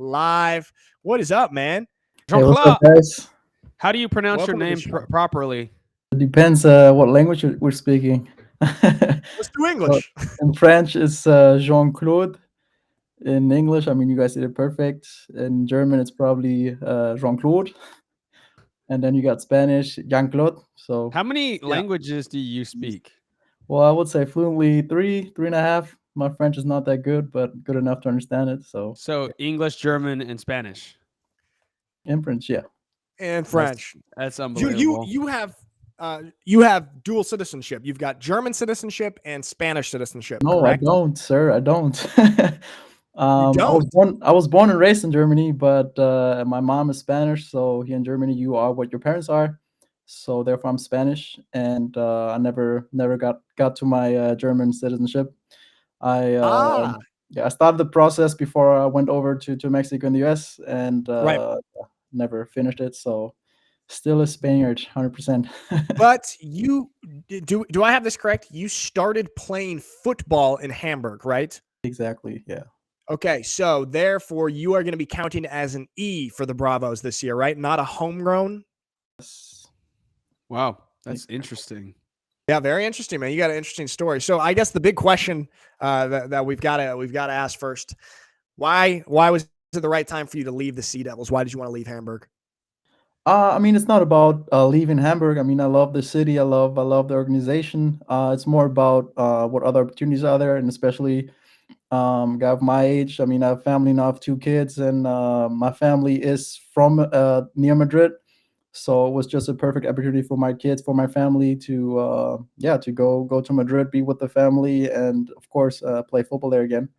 live. What is up, man? Hey, what's up, Jean-Claude, guys? how do you pronounce your Welcome to the name show. properly? It depends what language we're speaking. Let's do So English. in French, it's Jean-Claude. In English, I mean, you guys did it perfect. In German, it's probably Jean-Claude. And then you got Spanish, Jean-Claude. So, How many Yeah. languages do you speak? well, I would say fluently three and a half. My French is not that good, but good enough to understand it. So, So English, German, and Spanish. in French, yeah. And French. That's You unbelievable. you have dual citizenship. You've got German citizenship and Spanish citizenship, No, correct? I don't, sir. I don't. You don't? I was born and raised in Germany, but my mom is Spanish, so here in Germany you are what your parents are. So therefore I'm Spanish, and I never got to my German citizenship. I Ah, yeah, I started the process before I went over to Mexico and the US, and right. never finished it. So still a Spaniard, 100%. But do I have this correct? You started playing football in Hamburg, right? Exactly. Yeah. Okay, so therefore you are going to be counting as an E for the Bravos this year, right? Not a homegrown. Wow, that's interesting. Yeah, very interesting, man. You got an interesting story. So I guess the big question that we've got to ask first: why was it the right time for you to leave the Sea Devils? Why did you want to leave Hamburg? I mean, it's not about leaving Hamburg. I mean, I love the city. I love the organization. It's more about what other opportunities are there, and especially guy of my age. I mean, I have family now. I have two kids, and my family is from near Madrid, so it was just a perfect opportunity for my kids, for my family to yeah, to go to Madrid, be with the family, and of course play football there again.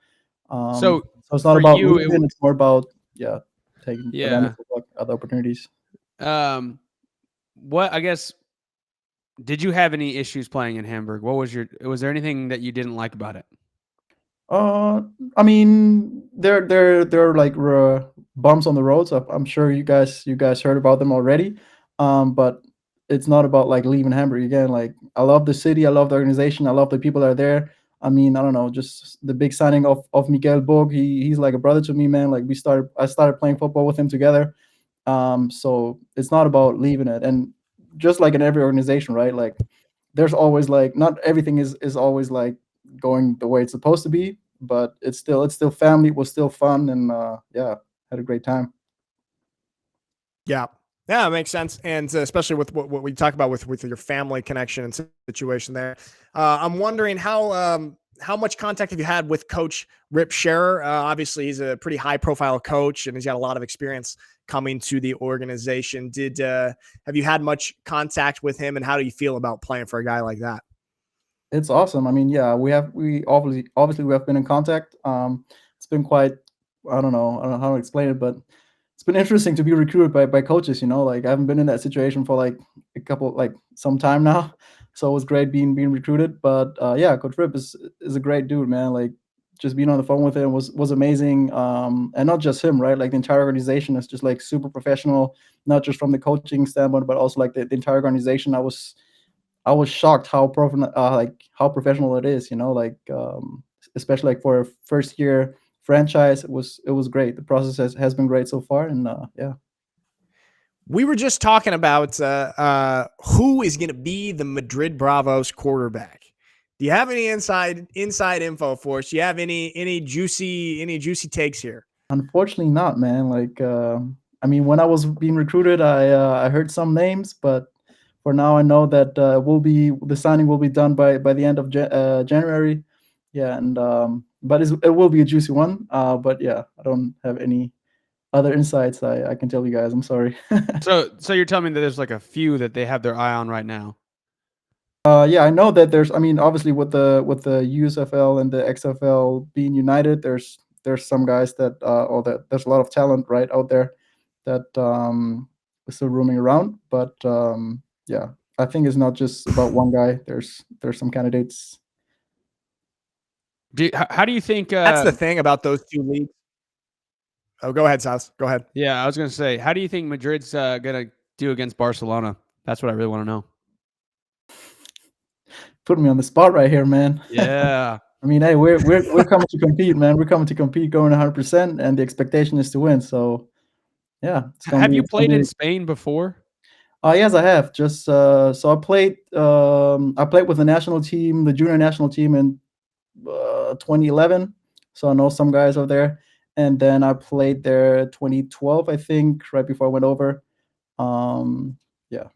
So So it's not for about you, leaving. It's more about yeah, taking advantage yeah. of like, other opportunities. What I guess did you have any issues playing in Hamburg? Was there anything that you didn't like about it? Uh, I mean, there are like bumps on the road. So I'm sure you guys heard about them already. But it's not about like leaving Hamburg again. Like I love the city, I love the organization, I love the people that are there. I mean, I don't know, just the big signing of Miguel Borg. He's like a brother to me, man. Like I started playing football with him together. So it's not about leaving it. And just like in every organization, right? Like there's always like not everything is always like going the way it's supposed to be, but it's still family. It was still fun, and yeah, had a great time. Yeah. Yeah, it makes sense. And especially with what we talk about with your family connection and situation there. I'm wondering how much contact have you had with Coach Rip Sherer? Obviously, he's a pretty high profile coach and he's got a lot of experience coming to the organization. Have you had much contact with him, and how do you feel about playing for a guy like that? It's awesome. I mean, yeah, we obviously we have been in contact. It's been quite I don't know how to explain it, but it's been interesting to be recruited by coaches. You know, like I haven't been in that situation for like a couple like some time now, so it was great being recruited. But yeah, Coach Rip is a great dude, man. Like just being on the phone with him was amazing. And not just him, right? Like the entire organization is just like super professional, not just from the coaching standpoint, but also like the entire organization. I was shocked how how professional it is. You know, like especially like for a first year franchise, it was great. The process has been great so far, and yeah. We were just talking about who is going to be the Madrid Bravos quarterback. Do you have any inside info for us? Do you have any juicy takes here? Unfortunately, not, man. Like I mean, when I was being recruited, I heard some names, but for now, I know that the signing will be done by the end of January. Yeah, and but it will be a juicy one. But yeah, I don't have any other insights I can tell you guys. I'm sorry. So you're telling me that there's like a few that they have their eye on right now. Yeah, I know that there's. I mean, obviously with the USFL and the XFL being united, there's some guys that or that there's a lot of talent right out there that is still roaming around. But yeah, I think it's not just about one guy. There's some candidates. How do you think? That's the thing about those two leagues. Oh, go ahead, South. Go ahead. Yeah, I was gonna say, how do you think Madrid's gonna do against Barcelona? That's what I really want to know. Putting me on the spot right here, man. Yeah. I mean, hey, we're coming to compete, man. We're coming to compete, going 100%, and the expectation is to win. So yeah, it's gonna Have be. you It's gonna played in be. Spain before? Yes, I have. Just so I played with the national team, the junior national team in 2011. So I know some guys over there, and then I played there 2012, I think, right before I went over. Yeah.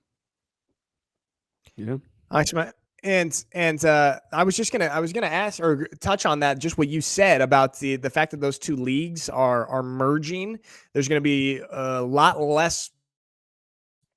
Yeah. Nice, man. And I was gonna ask or touch on that, just what you said about the fact that those two leagues are merging. There's gonna be a lot less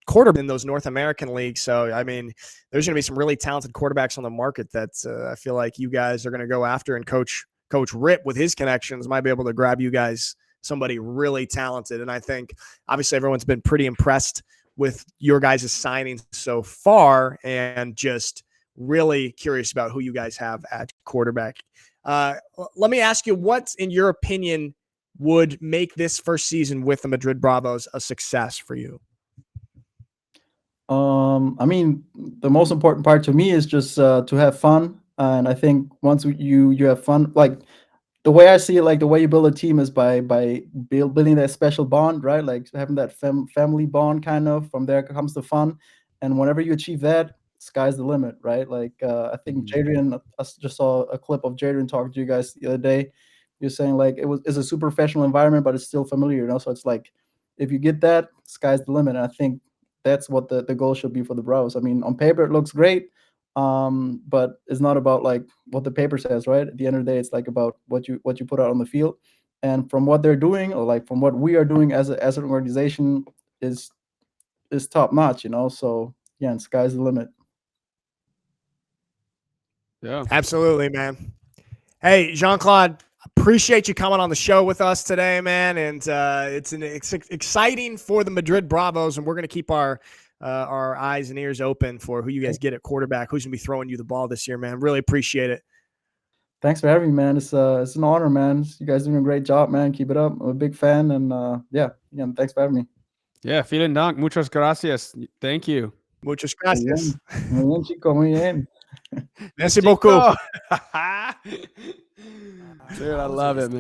quarterback in those North American leagues. So I mean, there's gonna be some really talented quarterbacks on the market that I feel like you guys are gonna go after, and Coach Rip with his connections might be able to grab you guys somebody really talented. And I think obviously everyone's been pretty impressed with your guys' signings so far, and just really curious about who you guys have at quarterback. Let me ask you, what, in your opinion, would make this first season with the Madrid Bravos a success for you? I mean, the most important part to me is just to have fun, and I think once you have fun, like the way I see it, like the way you build a team is by building that special bond, right? Like having that family bond, kind of. From there comes the fun, and whenever you achieve that, sky's the limit, right? Like I think Jadrian, I just saw a clip of Jadrian talking to you guys the other day. You're saying like it's a super professional environment, but it's still familiar, you know. So it's like if you get that, sky's the limit. And I think that's what the goal should be for the Bros. I mean, on paper it looks great, but it's not about like what the paper says, right? At the end of the day, it's like about what you put out on the field. And from what they're doing, or like from what we are doing as an organization, is top notch, you know. So yeah, and sky's the limit. Yeah. Absolutely, man. Hey, Jean-Claude, appreciate you coming on the show with us today, man. And it's exciting for the Madrid Bravos, and we're going to keep our eyes and ears open for who you guys get at quarterback, who's going to be throwing you the ball this year, man. Really appreciate it. Thanks for having me, man. It's an honor, man. You guys doing a great job, man. Keep it up. I'm a big fan, and yeah, again, thanks for having me. Yeah. Vielen Dank. Muchas gracias. Thank you. Muchas gracias. Muy bien, chico. Muy bien. Merci beaucoup. Dude, I love it, man.